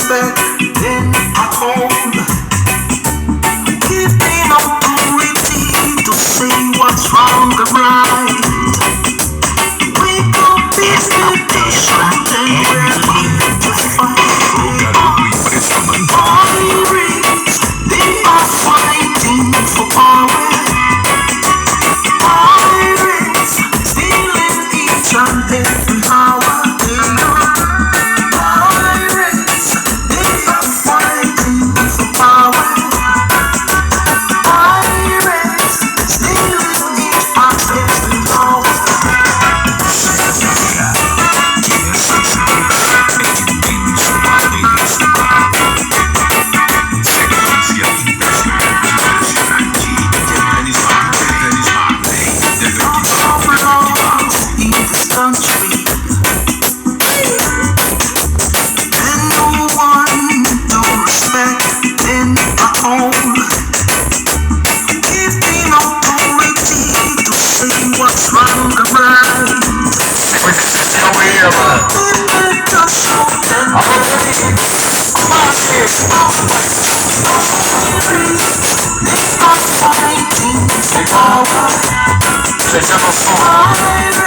respect in a home. Giving authority to say what's wrong and right. Wake up, is the nation, and we're here to fight. Pirates, they are fighting for power. Pirates, stealing each and every hour. Pirates, they are fighting for power. Pirates, stealing each and every hour. What's wrong and right? Você já não